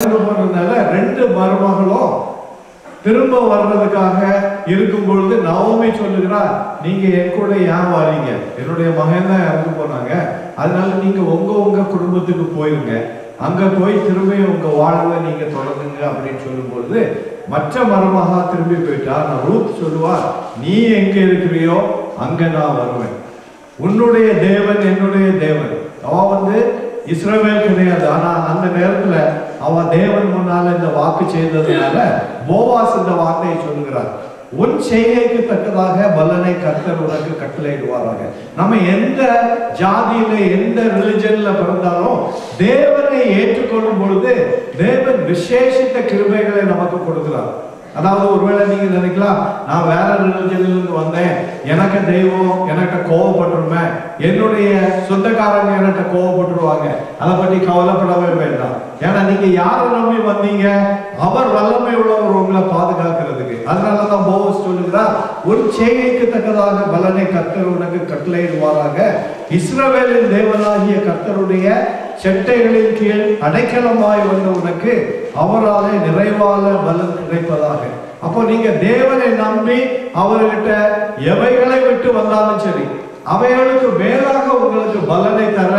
போனதுனால ரெண்டு மருமகளும் திரும்ப வர்றதுக்காக இருக்கும் பொழுது நவோமி சொல்லுகிறார், நீங்க என் கூட ஏன் வாரீங்க? என்னுடைய மகன் தான் இறந்து போனாங்க, அதனால நீங்க உங்க குடும்பத்துக்கு போயிருங்க, அங்க போய் திரும்ப உங்க வாழ்வை நீங்க தொடங்குங்க அப்படின்னு சொல்லும் பொழுது மற்ற மருமகா திரும்பி போயிட்டா. நான் ரூத் சொல்லுவார், நீ எங்க இருக்கிறியோ அங்க நான் வருவேன், உன்னுடைய தேவன் என்னுடைய தேவன். அவ இஸ்ரவேல் கிடையாது, ஆனா அந்த நேரத்துல அவ தேவன் முன்னால இந்த வாக்கு செய்ததுனால போவாஸ் இந்த வார்த்தையை சொல்லுகிறார், உன் செய்கைக்கு தக்கதாக பலனை கர்த்தர் உனக்கு கட்டளையிடுவாராக. நம்ம எந்த ஜாதியில எந்த ரிலிஜன்ல பிறந்தாலும் தேவனை ஏற்றுக்கொள்ளும் பொழுது தேவன் விசேஷித்த கிருபைகளை நமக்கு கொடுக்கிறார். அதாவது ஒருவேளை நீங்க நினைக்கலாம், நான் வேற ரிலிஜன்ல இருந்து வந்தேன், எனக்கு தெய்வம் எனக்கு கோவப்பட்டுருமே, என்னுடைய சொந்தக்காரங்க என்கிட்ட கோவப்பட்டுருவாங்க, அதை பற்றி கவலைப்படவே வேண்டாம். ஏன்னா நீங்க யாரை நம்பி வந்தீங்க, அவர் வல்லமை உள்ளவர் உங்களை பாதுகாக்கிறதுக்கு. அதனாலதான் போவாஸ் சொல்லுகிறார், உன் செய்கைக்கு தக்கதாக பலனை கர்த்தர் உனக்கு கட்டளையிடுவாராக. இஸ்ரவேலின் தேவனாகிய கர்த்தருடைய செட்டைகளின் கீழ் அடைக்கலமாய் வந்த உனக்கு அவராலே நிறைவான பலன் கிடைப்பதாக. அப்போ நீங்க தேவனை நம்பி அவர்கிட்ட எவைகளை விட்டு வந்தாலும் சரி, அவைகளுக்கு மேலாக உங்களுக்கு பலனை தர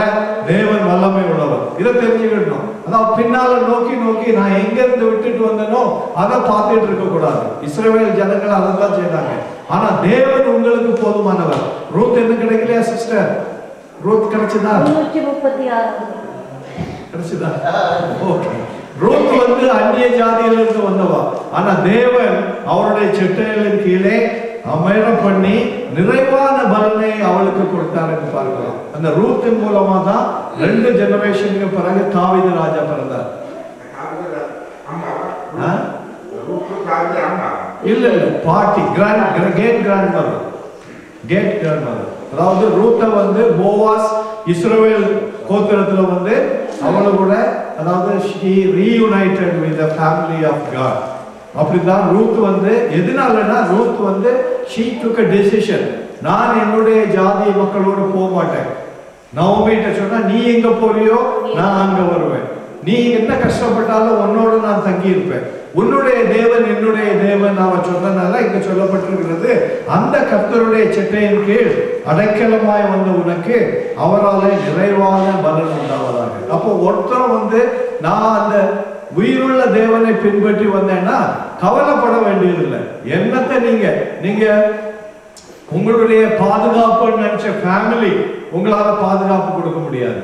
தேவன் வல்லமை உள்ளவர். இதை தெரிஞ்சுக்கணும். அதாவது பின்னால நோக்கி நோக்கி நான் எங்க இருந்து விட்டுட்டு வந்தனோ அதை பார்த்துட்டு இருக்க கூடாது. இஸ்ரவேல் ஜனங்கள் அதான் செய்தாங்க, ஆனா தேவன் உங்களுக்கு போதுமானவர். ரூத் என்ன கிடைக்கலையா சிஸ்டர்? ரூத் கிடைச்சதா? 336 கிடைச்சதா? ஓகே. ரூத் அந்நிய ஜாதியிலிருந்து வந்தவா, ஆனா தேவன் அவருடைய செட்டைகளின் கீழே அமரம் பண்ணி நிறைவான பலனை அவளுக்கு கொடுத்தார் என்று பார்க்கலாம். அந்த ரூத்தின் மூலமா தான் 2 ஜெனரேஷனுக்கு பிறகு தாவீது ராஜா பிறந்தார். இல்ல இல்ல, பாட்டி, கேட் கிராண்ட் மதர். அதாவது ரூத்தை போவாஸ் இஸ்ரவேல் கோத்திரத்துல அவளை கூட, அதாவது she reunited with the family of God. அப்படிதான் ரூத் எதனாலனா Ruth she took a decision, நான் என்னுடைய ஜாதி மக்களோடு போக மாட்டேன். நவோமிட்ட சொன்னா, நீ எங்க போறியோ நான் அங்க வருவேன், நீ என்ன கஷ்டப்பட்டாலும் உன்னோட நான் தங்கி இருப்பேன், உன்னுடைய தேவன் என்னுடைய தேவன் அவன் சொன்னனால இங்க சொல்லப்பட்டிருக்கிறது, அந்த கர்த்தருடைய செட்டையின் கீழ் அடைக்கலமாய் வந்த உனக்கு அவராலே நிறைவான பலன் உண்டாவதாக. அப்போ ஒருத்தர் நான் அந்த உயிருள்ள தேவனை பின்பற்றி வந்தேன்னா கவலைப்பட வேண்டியதில்லை. என்னத்தை நீங்க உங்களுடைய பாதுகாப்பு நினைச்ச ஃபேமிலி உங்களால பாதுகாப்பு கொடுக்க முடியாது.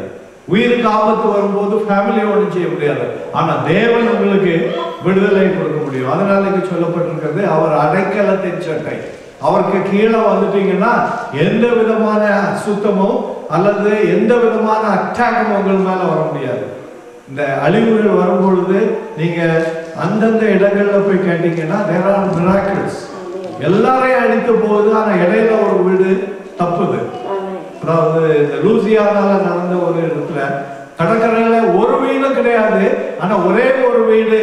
உயிருக்கு ஆபத்து வரும்போது ஃபேமிலியோட செய்ய முடியாது, ஆனா தேவன் உங்களுக்கு விடுதலை கொடுக்க முடியும். அதனால இங்க சொல்லப்பட்டிருக்கிறது, அவர் அடைக்கலத்தின் சட்டை. அவருக்கு கீழே வந்துட்டீங்கன்னா எந்த விதமான அசுத்தமும் அல்லது எந்த விதமான அட்டாக்கும் உங்கள் மேல வர முடியாது. இந்த அழிவுகள் வரும்பொழுது நீங்க அந்தந்த இடங்கள்ல போய் கேட்டீங்கன்னா there are miracles. எல்லாரையும் அழித்து போகுது, ஆனா இடையில ஒரு வீடு தப்புது. அதாவது இந்த லூசியானால நடந்த ஒரு இடத்துல கடற்கரையில ஒரு வீடு கிடையாது, ஆனா ஒரே ஒரு வீடு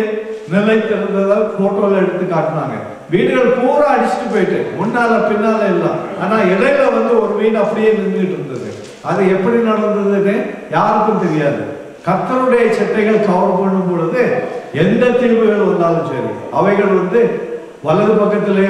நிலைத்திருந்ததால் போட்டோல எடுத்து காட்டினாங்க. வீடுகள் பூரா அடிச்சுட்டு போயிட்டு முன்னால பின்னால எல்லாம், ஆனா இடையில ஒரு வீடு அப்படியே நின்றுட்டு இருந்தது. அது எப்படி நடந்ததுன்னு யாருக்கும் தெரியாது. கர்த்தருடைய சட்டைகள் கவர் பண்ணும் பொழுது எந்த தீவுகள் வந்தாலும் சரி, அவைகள் வலது பக்கத்திலே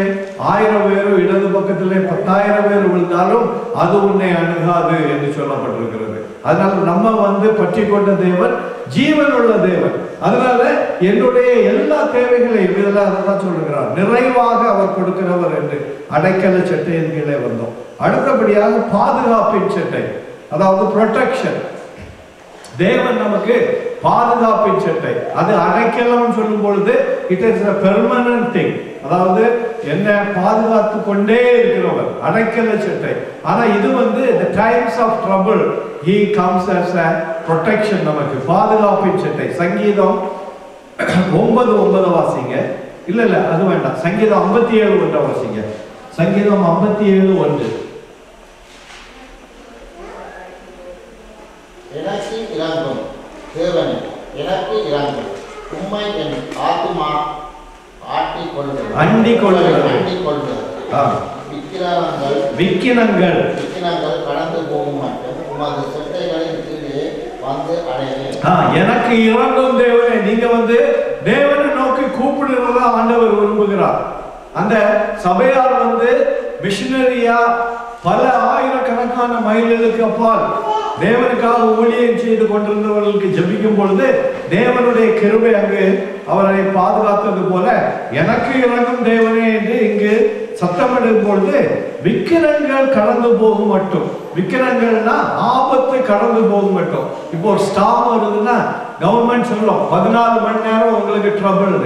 1000 பேர், இடது பக்கத்திலே 10,000 பேர் விழுந்தாலும் அது உன்னை அணுகாது என்று சொல்லப்பட்டிருக்கிறது. அதனால நம்ம பற்றி கொண்ட தேவன் ஜீவன் உள்ள தேவன். அதனால என்னுடைய எல்லா தேவைகளையும் இதெல்லாம் அதான் சொல்லுகிறார், நிறைவாக அவர் கொடுக்கிறவர் என்று அடைக்கல சட்டையின் கீழே வந்தோம். அடுத்தபடியாக பாதுகாப்பின் சட்டை, அதாவது ப்ரொடெக்ஷன். தேவன் நமக்கு பாதுகாப்பின் சட்டை. அது அடைக்கலம் சொல்லும் பொழுது it is a permanent thing, அதாவது என்ன பாதுகாத்து கொண்டே இருக்கிறவர் அடைக்கல சட்டை. ஆனா இது the times of trouble he comes as a protection, நமக்கு பாதுகாப்பின் சட்டை. சங்கீதம் 9:9 வாசிங்க. இல்ல அது வேண்டாம், சங்கீதம் 57:1 வாசிங்க. சங்கீதம் 57:1. எனக்கு இறங்கும் தேவனே, எனக்கு இறங்கும், உம்மை என் ஆத்துமா அண்டிக் கொள்கிறது. விக்கினங்கள் விக்கினங்கள் கடந்து போகும் மட்டும் உமது செட்டைகளின் கீழே வந்து அடைவேன். எனக்கு இறங்கும் தேவனே, நீங்க வந்து தேவனை நோக்கி கூப்பிடுறதா ஆண்டவர் விரும்புகிறார். அந்த சபையார் வந்து மிஷனரியா பல ஆயிரக்கணக்கான மைல்களுக்கு அப்பால் தேவனுக்காக ஊழியம் செய்து கொண்டிருந்தவர்களுக்கு ஜெபிக்கும் பொழுது தேவனுடைய கிருபை அங்கு அவரை பாதுகாத்தது போல எனக்கு இறங்கும் தேவனே என்று இங்கு சத்தமிடும் பொழுது விக்கிரங்கள் கடந்து போகும் மட்டும், விக்கிரங்கள்னா ஆபத்து கடந்து போகும் மட்டும். இப்போ ஒரு ஸ்டாம் வருதுன்னா கவர்மெண்ட் சொல்லும் 14 மணி நேரம் உங்களுக்கு ட்ரபிள்,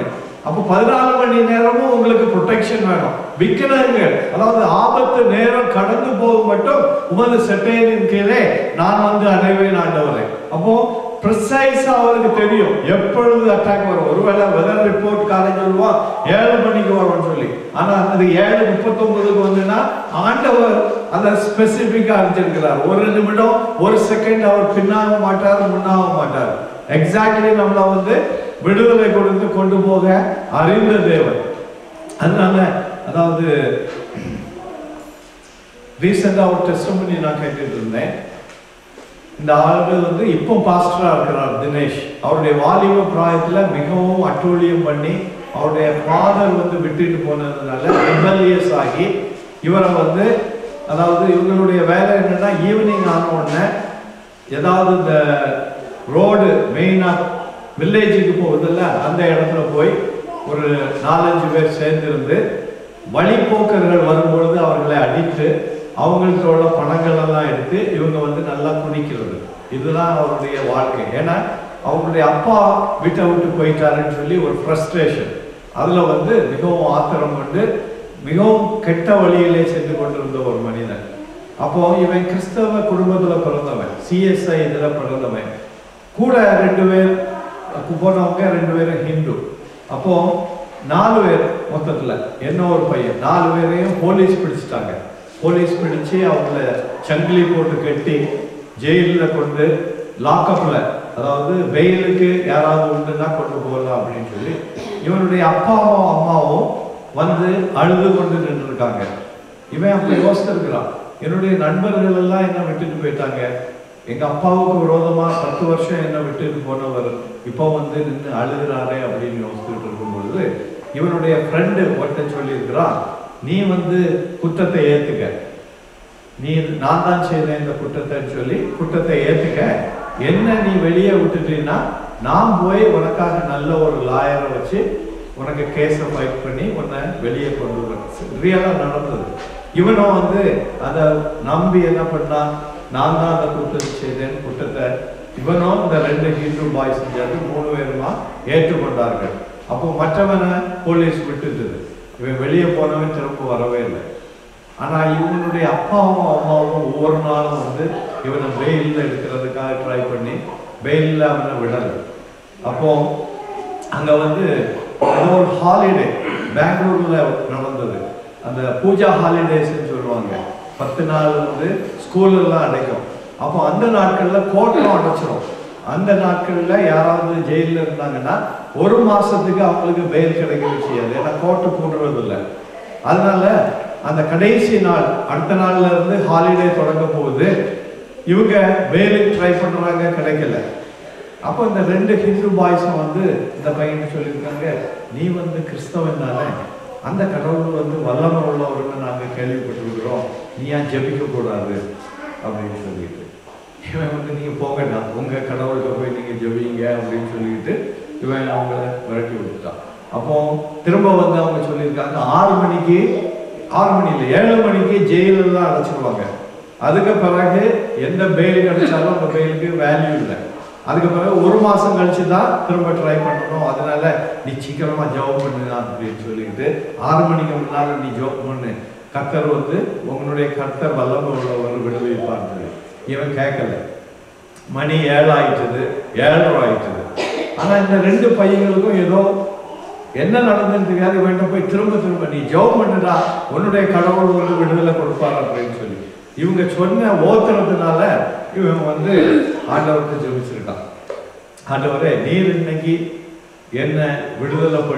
அப்போ 14 மணி நேரமும் உங்களுக்கு ப்ரொடெக்ஷன் வேணும். விக்கிரங்கள் அதாவது ஆபத்து நேரம் கடந்து போகும் மட்டும் உமது செட்டையின் கீழே நான் வந்து அடைவேன் ஆண்டவரே. அப்போ ப்ரிசைஸா அவருக்கு தெரியும் எப்பொழுது அட்டாக் வரும். ஒருவேளை வெதர் ரிப்போர்ட் காலேஜ் சொல்லுவான் 7 மணிக்கு வரும்னு சொல்லி, ஆனா அது 7:39 வந்துன்னா ஆண்டவர் அதை ஸ்பெசிபிக்கா அறிஞ்சிருக்கிறார். ஒரு நிமிடம் ஒரு செகண்ட் அவர் பின்னாக மாட்டார் முன்னாக மாட்டார். எக்ஸாக்ட்லி நம்மள வந்து விடுதலை கொடுத்து கொண்டு போக அறிந்த தேவன். அதனால அதாவது ரீசெண்டா ஒரு டெஸ்டிமனி நான் கேட்டுட்டு இருந்தேன். இந்த ஆளுகள் வந்து இப்போ பாஸ்டரா இருக்கிறார் தினேஷ். அவருடைய வாலிப பிராயத்துல மிகவும் அட்டூழியம் பண்ணி அவருடைய ஃபாதர் வந்து விட்டுட்டு போனதுனால ரிபல்லியஸ் ஆகி இவரை வந்து அதாவது இவங்களுடைய வேலை என்னன்னா ஈவினிங் ஆன உடனே ஏதாவது இந்த ரோடு மெயினா வில்லேஜுக்கு போகுதில்ல அந்த இடத்துல போய் ஒரு 4-5 பேர் சேர்ந்திருந்து வழிபோக்கர்கள் வரும்பொழுது அவர்களை அடித்து அவங்களுக்கு உள்ள பணங்கள் எல்லாம் எடுத்து இவங்க வந்து நல்லா குடிக்கிறது. இதுதான் அவருடைய வாழ்க்கை. ஏன்னா அவங்களுடைய அப்பா வீட்டை விட்டு போயிட்டாருன்னு சொல்லி ஒரு ஃப்ரஸ்ட்ரேஷன், அதுல வந்து மிகவும் ஆத்திரம் கொண்டு மிகவும் கெட்ட வழியிலே சென்று கொண்டிருந்த ஒரு மனிதன். அப்போ இவன் கிறிஸ்தவ குடும்பத்துல பிறந்தவன், சிஎஸ்ஐ இதுல பிறந்தவன். கூட 2 பேர் போனவங்க 2 பேரும் ஹிந்து. அப்போ 4 பேர் மொத்தத்துல என்ன ஒரு பையன் 4 பேரையும் போலீஸ் பிடிச்சிட்டாங்க. போலீஸ் பிடிச்சு அவங்கள சங்கிலி போட்டு கட்டி ஜெயிலில் கொண்டு லாக்அப்ல, அதாவது வெயிலுக்கு யாராவது உண்டுன்னா கொண்டு போகலாம் அப்படின்னு சொல்லி இவனுடைய அப்பாவும் அம்மாவும் வந்து அழுது கொண்டு நின்று இருக்காங்க. இவன் அப்ப யோசிச்சிருக்கிறான், என்னுடைய நண்பர்கள் எல்லாம் என்ன விட்டுட்டு போயிட்டாங்க, எங்க அப்பாவுக்கு விரோதமா 10 வருஷம் என்ன விட்டுட்டு போனவர் இப்போ வந்து நின்று அழுகிறாரே அப்படின்னு யோசிச்சுட்டு இருக்கும் பொழுது இவனுடைய ஃப்ரெண்டு ஒருத்தன் சொல்லி இருக்கிறான், நீ வந்து குற்றத்தை ஏத்துக்க, நீ நான் தான் செய்தேன் இந்த குற்றத்தை சொல்லி குற்றத்தை ஏத்துக்க, என்ன நீ வெளியே விட்டுட்டீங்கன்னா நான் போய் உனக்காக நல்ல ஒரு லாயரை வச்சு உனக்கு கேஸை ஃபைட் பண்ணி உன்னை வெளியே கொண்டு வரேன். ரியலா நடந்தது. இவனும் வந்து அதை நம்பி என்ன பண்ணான், நான் தான் அந்த குற்றத்தை செய்தேன் குற்றத்தை இவனும் இந்த 2 ஹிந்து பாய்ஸ் சேர்ந்து 3 பேருமா ஏற்றுக்கொண்டார்கள். அப்போ மற்றவனை போலீஸ் விட்டுட்டது. இவன் வெளியே போனவன் திரும்ப வரவே இல்லை. ஆனா இவனுடைய அப்பாவும் அம்மாவும் ஒவ்வொரு நாளும் வந்து இவனை பெயிலில் எடுக்கிறதுக்காக ட்ரை பண்ணி பெயிலில் அவனை விடலை. அப்போ அங்க வந்து ஒரு ஹாலிடே பெங்களூர்ல நடந்தது. அந்த பூஜா ஹாலிடேஸ்ன்னு சொல்லுவாங்க. 10 நாள் வந்து ஸ்கூல் எல்லாம் அடைக்கும். அப்போ அந்த நாட்கள்ல கோர்ட்லாம் அடைச்சிடும். அந்த நாட்கள்ல யாராவது ஜெயிலில் இருந்தாங்கன்னா 1 மாசத்துக்கு அவங்களுக்கு பெயில் கிடைக்கவே செய்யாது. ஏன்னா கோர்ட்டு போடுறது இல்லை. அதனால அந்த கடைசி நாள் அடுத்த நாள்ல இருந்து ஹாலிடே தொடங்க போகுது. இவங்க பெயிலுக்கு ட்ரை பண்றாங்க, கிடைக்கல. அப்போ இந்த 2 ஹிந்து பாய்ஸும் வந்து இந்த பையன் சொல்லியிருக்காங்க, நீ வந்து கிறிஸ்தவன் தானே, அந்த கடவுள் வந்து வல்லமை உள்ளவர்னு நாங்கள் கேள்விப்பட்டிருக்கிறோம், நீ ஏன் ஜெபிக்க கூடாது அப்படின்னு சொல்லிட்டு இவன் வந்து நீங்க போகட்டா உங்க கடவுள்கிட்ட போய் நீங்க ஜெபிங்க அப்படின்னு சொல்லிட்டு இவன் அவங்கள விரட்டி விட்டுட்டான். அப்போ திரும்ப வந்து அவங்க சொல்லியிருக்காங்க 6 மணிக்கு 6 மணி இல்லை 7 மணிக்கு ஜெயிலெல்லாம் அடைச்சிடுவாங்க. அதுக்கு பிறகு எந்த பெயில் கிடைச்சாலும் அந்த பெயிலுக்கு வேல்யூ இல்லை. அதுக்கு பிறகு 1 மாசம் கழிச்சு தான் திரும்ப ட்ரை பண்ணணும். அதனால நீ சீக்கிரமா ஜாப் பண்ணுங்க அப்படின்னு சொல்லிட்டு 6 மணிக்கு முன்னால நீ ஜாப் பண்ணு, கர்த்தர் வந்து உங்களுடைய கர்த்தர் வல்லமை உள்ளவர் விடுவிப்பார். இவன் கேட்கல. மணி 7 ஆயிட்டது, 7:30 ஆயிட்டது. ஆனா இந்த 2 பையங்களுக்கும் ஏதோ என்ன நடந்ததுன்னு தெரியாது. இவன்கிட்ட போய் திரும்ப நீ ஜாப் பண்ணுடா, உன்னுடைய கடவுள் வந்து விடுதலை கொடுப்பார் அப்படின்னு சொல்லி இவங்க சொன்ன ஓத்துறதுனால இவன் வந்து ஆண்டவருக்கு ஜெபிச்சிருக்கான். ஆண்டவரே நீர் இன்னைக்கு என்ன விடுதலை பண்ணி